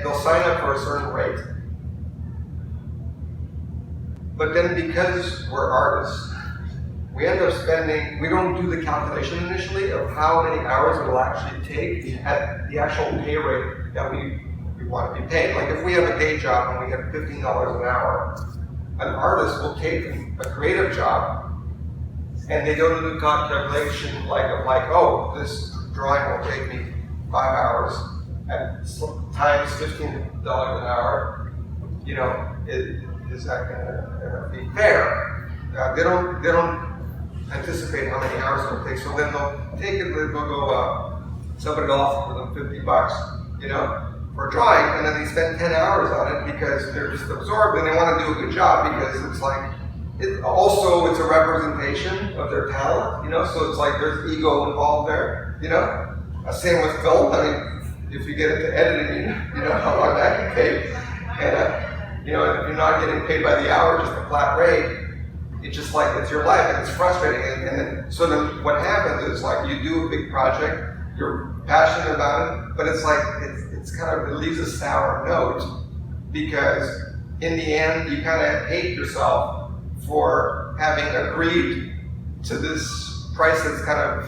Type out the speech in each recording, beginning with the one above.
they'll sign up for a certain rate. But then because we're artists, we end up spending, we don't do the calculation initially of how many hours it'll actually take at the actual pay rate that we want to be paid. Like if we have a day job and we get $15 an hour, an artist will take a creative job and they go to the calculation oh, this drawing will take me 5 hours at times $15 an hour. You know, is that gonna be fair? They don't anticipate how many hours it'll take, so then they'll take it, they'll go, somebody will offer them $50, you know, for a drawing, and then they spend 10 hours on it because they're just absorbed and they want to do a good job because it's like, it's a representation of their talent, you know, so it's like there's ego involved there, you know. Same with film. I mean, if you get into editing, you know how long that can take, and you know, if you're not getting paid by the hour, just a flat rate, it's just like it's your life and it's frustrating. And then what happens is like you do a big project, you're passionate about it, but it's like it's kind of, it leaves a sour note because in the end you kind of hate yourself for having agreed to this price that's kind of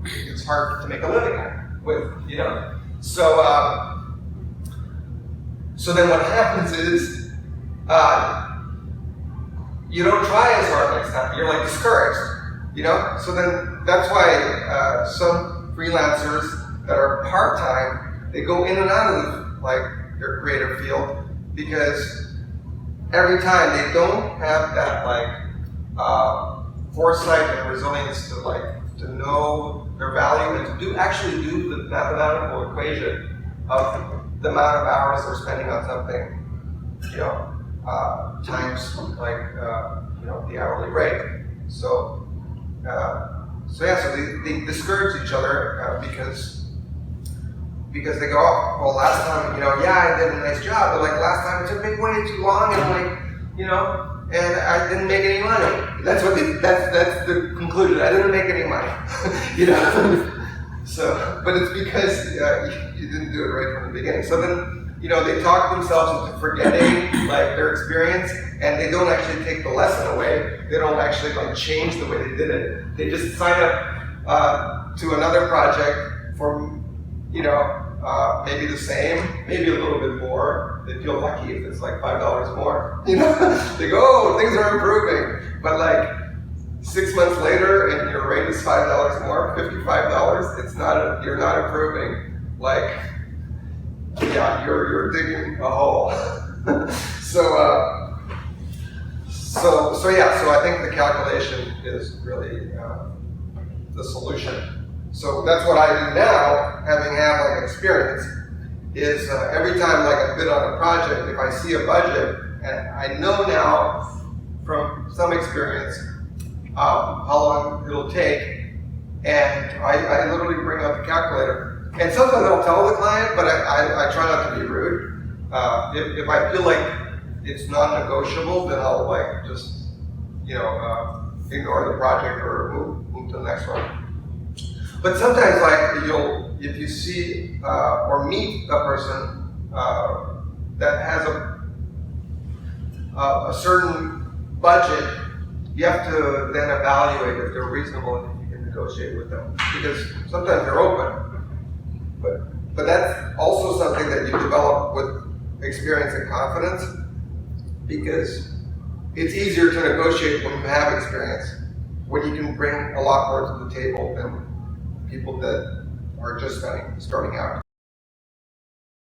it's hard to make a living at with, you know. So then what happens is you don't try as hard next time. You're like discouraged, you know. So then that's why some freelancers that are part-time, they go in and out of like their creative field because every time they don't have that like foresight and resilience to know their value and to actually do the mathematical equation of the amount of hours they're spending on something, you know, times like you know, the hourly rate. So they discourage each other because they go, oh, well, last time, you know, yeah, I did a nice job, but like last time it took me way too long and like, you know, and I didn't make any money. That's the conclusion. I didn't make any money, you know. So, but it's because you didn't do it right from the beginning. So then, you know, they talk themselves into forgetting like their experience, and they don't actually take the lesson away. They don't actually like change the way they did it. They just sign up to another project for, you know, maybe the same, maybe a little bit more. They feel lucky if it's like $5 more. You know, they go, oh, things are improving. But like 6 months later, and your rate is $5 more, $55. It's not. You're not improving. Like, yeah, you're digging a hole. So I think the calculation is really the solution. So that's what I do now, having had like experience, is every time like I bid on a project, if I see a budget, and I know now from some experience how long it'll take, and I literally bring out the calculator. And sometimes I'll tell the client, but I try not to be rude. If I feel like it's non-negotiable, then I'll like just, you know, ignore the project or move to the next one. But sometimes, like if you see or meet a person that has a certain budget, you have to then evaluate if they're reasonable and if you can negotiate with them, because sometimes they're open. But that's also something that you develop with experience and confidence, because it's easier to negotiate when you have experience, when you can bring a lot more to the table than people that are just starting out.